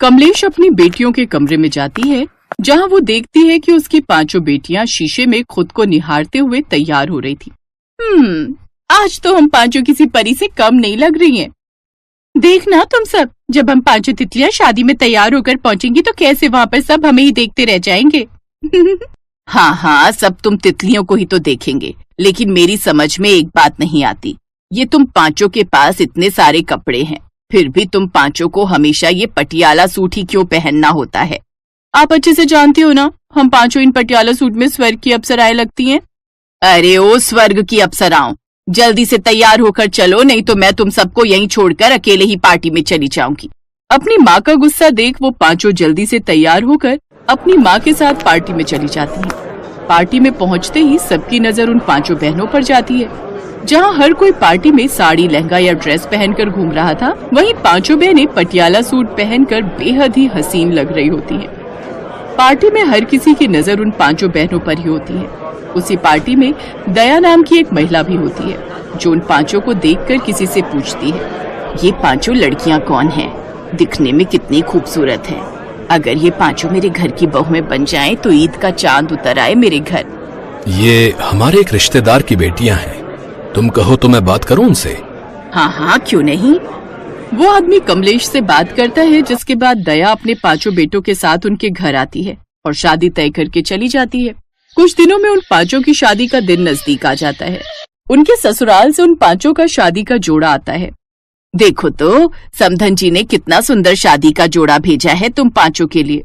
कमलेश अपनी बेटियों के कमरे में जाती है, जहां वो देखती है कि उसकी पांचों बेटियां शीशे में खुद को निहारते हुए तैयार हो रही थी। आज तो हम पांचों किसी परी से कम नहीं लग रही हैं। देखना तुम सब, जब हम पांचों तितलियां शादी में तैयार होकर पहुंचेंगी तो कैसे वहाँ पर सब हमें ही देखते रह जाएंगे। हाँ, सब तुम तितलियों को ही तो देखेंगे, लेकिन मेरी समझ में एक बात नहीं आती। ये तुम पांचों के पास इतने सारे कपड़े हैं, फिर भी तुम पांचों को हमेशा ये पटियाला सूट ही क्यों पहनना होता है? आप अच्छे से जानते हो ना, हम पांचों इन पटियाला सूट में स्वर्ग की अप्सराएं लगती हैं। अरे ओ स्वर्ग की अप्सराओं, जल्दी से तैयार होकर चलो, नहीं तो मैं तुम सबको यहीं छोड़कर अकेले ही पार्टी में चली जाऊंगी। अपनी माँ का गुस्सा देख वो पांचों जल्दी से तैयार होकर अपनी माँ के साथ पार्टी में चली जाती हैं। पार्टी में पहुँचते ही सबकी नजर उन पांचों बहनों पर जाती है। जहाँ हर कोई पार्टी में साड़ी, लहंगा या ड्रेस पहनकर घूम रहा था, वहीं पांचों बहनें पटियाला सूट पहनकर बेहद ही हसीन लग रही होती हैं। पार्टी में हर किसी की नजर उन पांचों बहनों पर ही होती है। उसी पार्टी में दया नाम की एक महिला भी होती है, जो उन पांचों को देखकर किसी से पूछती है, ये पांचों लड़कियां कौन हैं? दिखने में कितनी खूबसूरत हैं। अगर ये पांचों मेरे घर की बहुएं बन जाएं तो ईद का चांद उतर आए मेरे घर। ये हमारे एक रिश्तेदार की बेटियां हैं, तुम कहो तो मैं बात करूं उनसे? हाँ, क्यों नहीं। वो आदमी कमलेश से बात करता है, जिसके बाद दया अपने पांचों बेटों के साथ उनके घर आती है और शादी तय करके चली जाती है। कुछ दिनों में उन पांचों की शादी का दिन नजदीक आ जाता है। उनके ससुराल से उन पांचों का शादी का जोड़ा आता है। देखो तो समधन जी ने कितना सुंदर शादी का जोड़ा भेजा है तुम पांचों के लिए।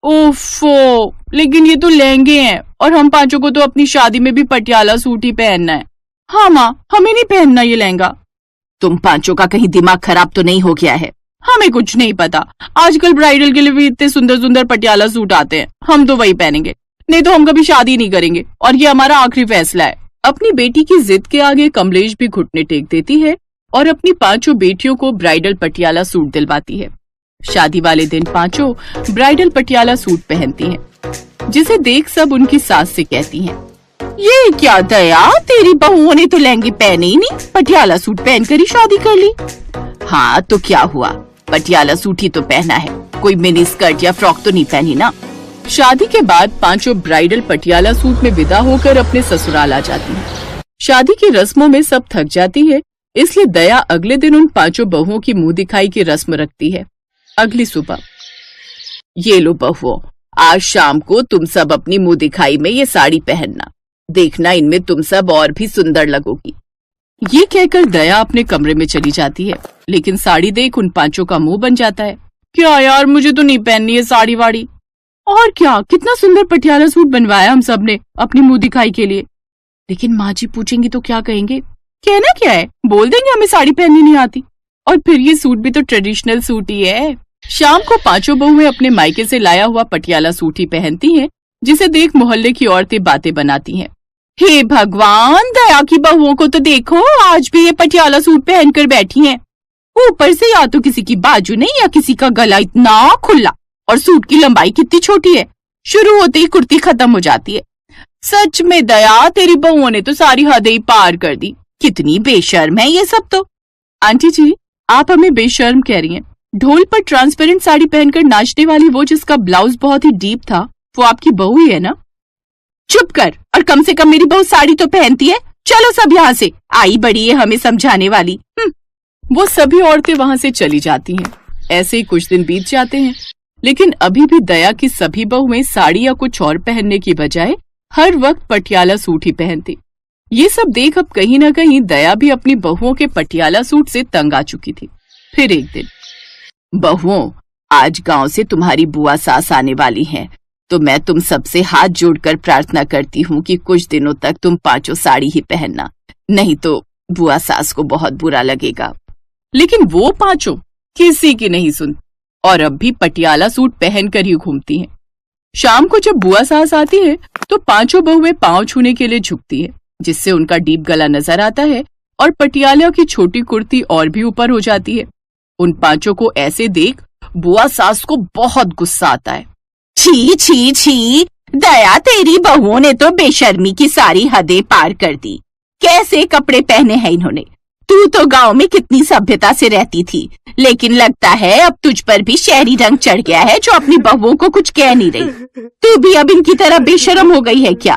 ओफो, लेकिन ये तो लहंगे हैं और हम पांचों को तो अपनी शादी में भी पटियाला सूट ही पहनना है। हाँ माँ, हमें नहीं पहनना ये लहंगा। तुम पांचों का कहीं दिमाग खराब तो नहीं हो गया है? हमें कुछ नहीं पता, आजकल ब्राइडल के लिए भी इतने सुंदर सुंदर पटियाला सूट आते हैं, हम तो वही पहनेंगे, नहीं तो हम कभी शादी नहीं करेंगे और ये हमारा आखिरी फैसला है। अपनी बेटी की जिद के आगे कमलेश भी घुटने टेक देती है और अपनी पांचों बेटियों को ब्राइडल पटियाला सूट दिलवाती है। शादी वाले दिन पांचों ब्राइडल पटियाला सूट पहनती हैं, जिसे देख सब उनकी सास से कहती हैं, ये क्या दया, तेरी बहुओं ने तो लहंगे पहने ही नहीं, पटियाला सूट पहनकर ही शादी कर ली। हाँ तो क्या हुआ, पटियाला सूट ही तो पहना है, कोई मिनी स्कर्ट या फ्रॉक तो नहीं पहनी ना। शादी के बाद पांचों ब्राइडल पटियाला सूट में विदा होकर अपने ससुराल आ जाती हैं। शादी की रस्मों में सब थक जाती है, इसलिए दया अगले दिन उन पांचों बहुओं की मुंह दिखाई की रस्म रखती है। अगली सुबह, ये लो बहुओं, आज शाम को तुम सब अपनी मुंह दिखाई में ये साड़ी पहनना, देखना इनमें तुम सब और भी सुंदर लगोगी। ये कहकर दया अपने कमरे में चली जाती है, लेकिन साड़ी देख उन पांचों का मुंह बन जाता है। क्या यार, मुझे तो नहीं पहननी है साड़ी वाड़ी। और क्या, कितना सुंदर पटियाला सूट बनवाया हम सब ने अपनी मुंह दिखाई के लिए, लेकिन माँ जी पूछेंगी तो क्या कहेंगे? कहना क्या है, बोल देंगे हमें साड़ी पहननी नहीं आती। और फिर ये सूट भी तो ट्रेडिशनल सूट ही है। शाम को पांचों बहुएं अपने मायके से लाया हुआ पटियाला सूट ही पहनती हैं, जिसे देख मोहल्ले की औरतें बातें बनाती हैं। हे भगवान, दया की बहुओं को तो देखो, आज भी ये पटियाला सूट पहनकर बैठी हैं। ऊपर से या तो किसी की बाजू नहीं या किसी का गला इतना खुला, और सूट की लंबाई कितनी छोटी है, शुरू होते ही कुर्ती खत्म हो जाती है। सच में दया, तेरी बहुओं ने तो सारी हदें ही पार कर दी, कितनी बेशर्म है ये सब तो। आंटी जी, आप हमें बेशर्म कह रही हैं? ढोल पर ट्रांसपेरेंट साड़ी पहनकर नाचने वाली वो जिसका ब्लाउज बहुत ही डीप था, वो आपकी बहू ही है ना? चुप कर, और कम से कम मेरी बहू साड़ी तो पहनती है। चलो सब यहाँ से, आई बड़ी है हमें समझाने वाली। वो सभी औरतें वहाँ से चली जाती हैं। ऐसे ही कुछ दिन बीत जाते हैं, लेकिन अभी भी दया की सभी बहुएं साड़ी या कुछ और पहनने की बजाय हर वक्त पटियाला सूट ही पहनती। ये सब देख अब कहीं न कहीं दया भी अपनी बहुओं के पटियाला सूट से तंग आ चुकी थी। फिर एक दिन, बहुओं, आज गांव से तुम्हारी बुआ सास आने वाली हैं, तो मैं तुम सबसे हाथ जोड़कर प्रार्थना करती हूँ कि कुछ दिनों तक तुम पांचों साड़ी ही पहनना, नहीं तो बुआ सास को बहुत बुरा लगेगा। लेकिन वो पांचों किसी की नहीं सुनती और अब भी पटियाला सूट पहनकर ही घूमती हैं। शाम को जब बुआ सास आती है तो पांचों बहुएं पांव छूने के लिए झुकती है, जिससे उनका डीप गला नजर आता है और पटियाला की छोटी कुर्ती और भी ऊपर हो जाती है। उन पांचों को ऐसे देख बुआ सास को बहुत गुस्सा आता है। छी छी छी, दया, तेरी बहुओं ने तो बेशर्मी की सारी हदें पार कर दी। कैसे कपड़े पहने हैं इन्होंने, तू तो गांव में कितनी सभ्यता से रहती थी, लेकिन लगता है अब तुझ पर भी शहरी रंग चढ़ गया है जो अपनी बहुओं को कुछ कह नहीं रही। तू भी अब इनकी तरह बेशर्म हो गई है क्या?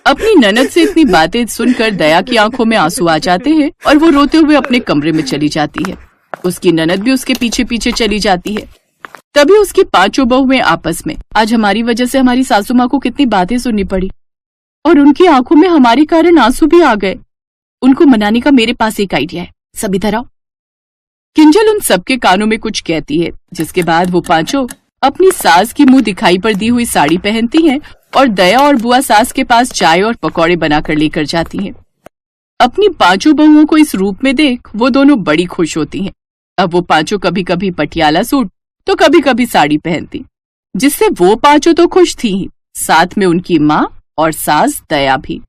अपनी ननद से इतनी बातें सुनकर दया की आंखों में आंसू आ जाते हैं और वो रोते हुए अपने कमरे में चली जाती है। उसकी ननद भी उसके पीछे पीछे चली जाती है। तभी उसकी पांचों बहुएं आपस में, आज हमारी वजह से हमारी सासू माँ को कितनी बातें सुननी पड़ी और उनकी आंखों में हमारे कारण आंसू भी आ गए। उनको मनाने का मेरे पास एक आइडिया है, सब इधर आओ। किंजल उन सबके कानों में कुछ कहती है, जिसके बाद वो पांचों अपनी सास की मुंह दिखाई पर दी हुई साड़ी पहनती हैं और दया और बुआ सास के पास चाय और पकौड़े बनाकर लेकर जाती हैं। अपनी पांचों बहुओं को इस रूप में देख वो दोनों बड़ी खुश होती हैं। अब वो पांचों कभी कभी पटियाला सूट तो कभी कभी साड़ी पहनती, जिससे वो पांचों तो खुश थी ही, साथ में उनकी माँ और सास दया भी।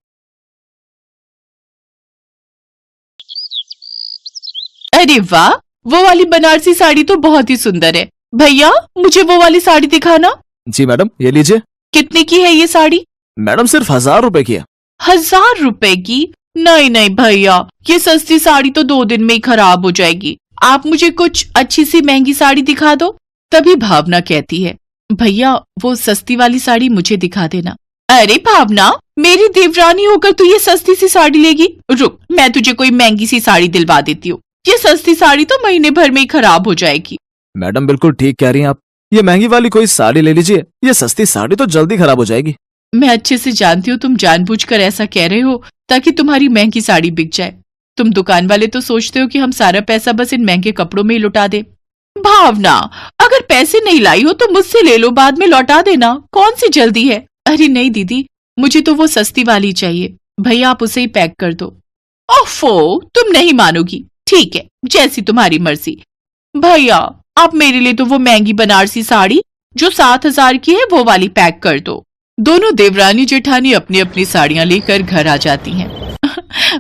अरे वाह, वो वाली बनारसी साड़ी तो बहुत ही सुंदर है। भैया मुझे वो वाली साड़ी दिखाना। जी मैडम, ये लीजिए। कितने की है ये साड़ी? मैडम सिर्फ 1000 रुपए की है। 1000 रुपए की? नहीं नहीं भैया, ये सस्ती साड़ी तो 2 दिन में ही खराब हो जाएगी। आप मुझे कुछ अच्छी सी महंगी साड़ी दिखा दो। तभी भावना कहती है, भैया वो सस्ती वाली साड़ी मुझे दिखा देना। अरे भावना, मेरी देवरानी होकर तू ये सस्ती सी साड़ी लेगी? रुक, मैं तुझे कोई महंगी सी साड़ी दिलवा देती हूँ। ये सस्ती साड़ी तो महीने भर में ही खराब हो जाएगी। मैडम बिल्कुल ठीक कह रही हैं आप, ये महंगी वाली कोई साड़ी ले लीजिए, ये सस्ती साड़ी तो जल्दी खराब हो जाएगी। मैं अच्छे से जानती हूँ तुम जानबूझकर ऐसा कह रहे हो ताकि तुम्हारी महंगी साड़ी बिक जाए। तुम दुकान वाले तो सोचते हो कि हम सारा पैसा बस इन महंगे कपड़ों में ही लुटा दे। भावना, अगर पैसे नहीं लाई हो तो मुझसे ले लो, बाद में लौटा देना, कौन सी जल्दी है। अरे नहीं दीदी, मुझे तो वो सस्ती वाली चाहिए। भैया आप उसे ही पैक कर दो। ओफो, तुम नहीं मानोगी। ठीक है, जैसी तुम्हारी मर्जी। भैया आप मेरे लिए तो वो महंगी बनारसी साड़ी जो 7000 की है वो वाली पैक कर दो। दोनों देवरानी जेठानी अपनी अपनी साड़ियां लेकर घर आ जाती हैं।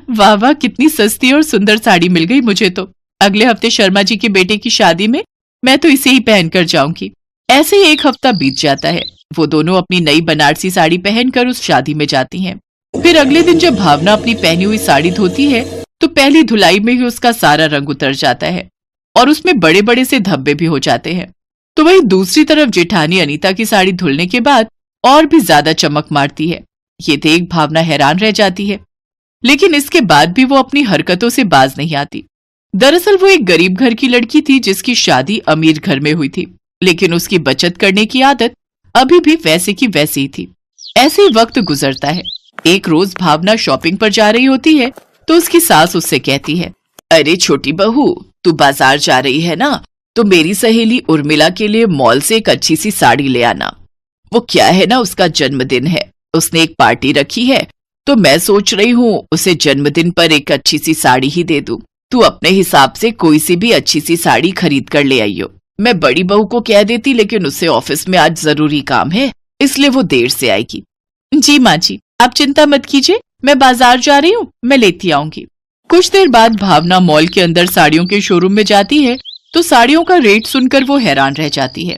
वाह वाह, कितनी सस्ती और सुंदर साड़ी मिल गई मुझे तो। अगले हफ्ते शर्मा जी के बेटे की शादी में मैं तो इसे ही पहनकर जाऊंगी। ऐसे ही 1 हफ्ता बीत जाता है। वो दोनों अपनी नई बनारसी साड़ी पहनकर उस शादी में जाती हैं। फिर अगले दिन जब भावना अपनी पहनी हुई साड़ी धोती है तो पहली धुलाई में ही उसका सारा रंग उतर जाता है और उसमें बड़े बड़े से धब्बे भी हो जाते हैं। तो वहीं दूसरी तरफ जेठानी अनीता की साड़ी धुलने के बाद और भी ज्यादा चमक मारती है। ये देख भावना हैरान रह जाती है, लेकिन इसके बाद भी वो अपनी हरकतों से बाज नहीं आती। दरअसल वो एक गरीब घर की लड़की थी जिसकी शादी अमीर घर में हुई थी, लेकिन उसकी बचत करने की आदत अभी भी वैसे की वैसी ही थी। ऐसे ही वक्त गुजरता है। एक रोज भावना शॉपिंग पर जा रही होती है तो उसकी सास उससे कहती है, अरे छोटी बहू, तू बाजार जा रही है ना, तो मेरी सहेली उर्मिला के लिए मॉल से एक अच्छी सी साड़ी ले आना। वो क्या है ना, उसका जन्मदिन है, उसने एक पार्टी रखी है, तो मैं सोच रही हूँ उसे जन्मदिन पर एक अच्छी सी साड़ी ही दे दूं। तू अपने हिसाब से कोई सी भी अच्छी सी साड़ी खरीद कर ले आइयो। मैं बड़ी बहू को कह देती, लेकिन उससे ऑफिस में आज जरूरी काम है, इसलिए वो देर से आएगी। जी माँ जी, आप चिंता मत कीजिए, मैं बाजार जा रही हूँ, मैं लेती आऊंगी। कुछ देर बाद भावना मॉल के अंदर साड़ियों के शोरूम में जाती है तो साड़ियों का रेट सुनकर वो हैरान रह जाती है।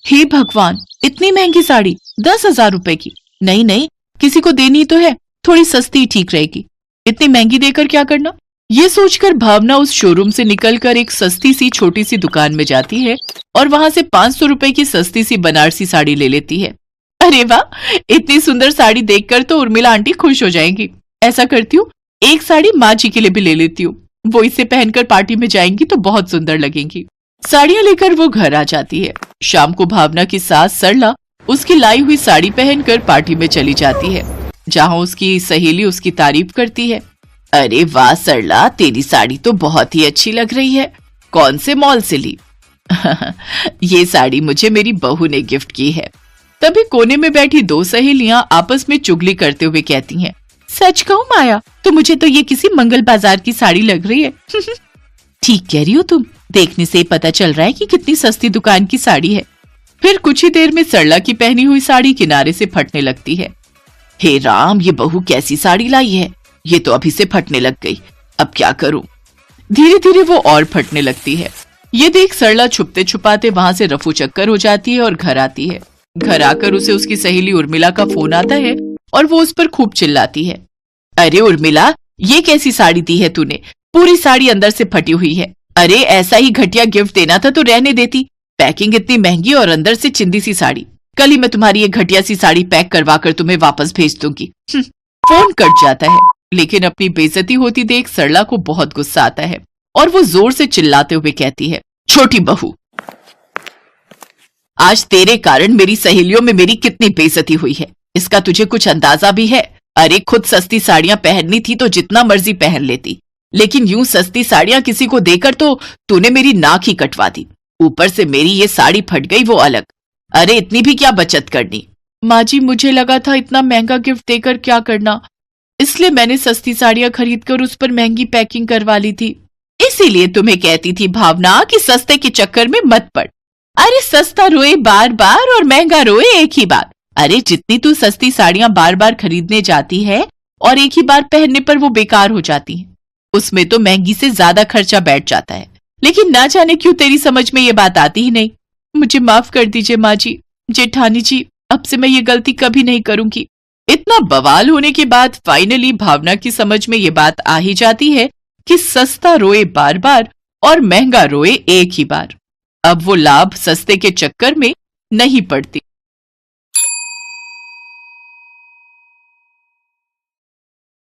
हे भगवान, इतनी महंगी साड़ी 10,000 रुपए की? नहीं नहीं, किसी को देनी तो है, थोड़ी सस्ती ठीक रहेगी, इतनी महंगी देकर क्या करना। ये सोचकर भावना उस शोरूम से निकलकर एक सस्ती सी छोटी सी दुकान में जाती है और वहां से 500 रुपए की सस्ती सी बनारसी साड़ी ले लेती है। अरे वाह, इतनी सुंदर साड़ी देखकर तो उर्मिला आंटी खुश हो जाएंगी। ऐसा करती हूँ, एक साड़ी माँ जी के लिए भी ले लेती हूँ, वो इसे पहनकर पार्टी में जाएंगी तो बहुत सुंदर लगेंगी। साड़ियां लेकर वो घर आ जाती है। शाम को भावना की सास सरला उसकी लाई हुई साड़ी पहनकर पार्टी में चली जाती है, जहाँ उसकी सहेली उसकी तारीफ करती है। अरे वाह सरला, तेरी साड़ी तो बहुत ही अच्छी लग रही है, कौन से मॉल से ली? ये साड़ी मुझे मेरी बहू ने गिफ्ट की है। तभी कोने में बैठी 2 सहेलियां आपस में चुगली करते हुए कहती हैं, सच कहूं माया, तो मुझे तो ये किसी मंगल बाजार की साड़ी लग रही है। ठीक कह रही हो तुम, देखने से पता चल रहा है कि कितनी सस्ती दुकान की साड़ी है। फिर कुछ ही देर में सरला की पहनी हुई साड़ी किनारे से फटने लगती है। हे राम, ये बहू कैसी साड़ी लाई है, ये तो अभी से फटने लग गई, अब क्या करूं। धीरे धीरे वो और फटने लगती है। ये देख सरला छुपते छुपाते वहां से रफू चक्कर हो जाती है और घर आती है। घर आकर उसे उसकी सहेली उर्मिला का फोन आता है और वो उस पर खूब चिल्लाती है, अरे उर्मिला, ये कैसी साड़ी दी है तूने, पूरी साड़ी अंदर से फटी हुई है। अरे ऐसा ही घटिया गिफ्ट देना था तो रहने देती। पैकिंग इतनी महंगी और अंदर से चिंदी सी साड़ी। कल ही मैं तुम्हारी ये घटिया सी साड़ी पैक करवा कर तुम्हें वापस भेज दूंगी। फोन कट जाता है, लेकिन अपनी बेइज्जती होती देख सरला को बहुत गुस्सा आता है और वो जोर से चिल्लाते हुए कहती है, छोटी बहू, आज तेरे कारण मेरी सहेलियों में मेरी कितनी बेइज्जती हुई है, इसका तुझे कुछ अंदाजा भी है? अरे खुद सस्ती साड़ियां पहननी थी तो जितना मर्जी पहन लेती, लेकिन यूं सस्ती साड़ियां किसी को देकर तो तूने मेरी नाक ही कटवा दी। ऊपर से मेरी ये साड़ी फट गई वो अलग। अरे इतनी भी क्या बचत करनी? माँ जी, मुझे लगा था इतना महंगा गिफ्ट देकर क्या करना, इसलिए मैंने सस्ती साड़ियां खरीदकर उस पर महंगी पैकिंग करवा ली थी। इसीलिए तुम्हें कहती थी भावना कि सस्ते के चक्कर में मत पड़। अरे सस्ता रोए बार बार और महंगा रोए एक ही बार। अरे जितनी तू सस्ती साड़ियां बार बार खरीदने जाती है और एक ही बार पहनने पर वो बेकार हो जाती हैं, उसमें तो महंगी से ज्यादा खर्चा बैठ जाता है। लेकिन ना जाने क्यों तेरी समझ में ये बात आती ही नहीं। मुझे माफ कर दीजिए माँ जी, जेठानी जी, अब से मैं ये गलती कभी नहीं करूंगी। इतना बवाल होने के बाद फाइनली भावना की समझ में ये बात आ ही जाती है कि सस्ता रोए बार बार और महंगा रोए एक ही बार। अब वो लाभ सस्ते के चक्कर में नहीं पड़ती।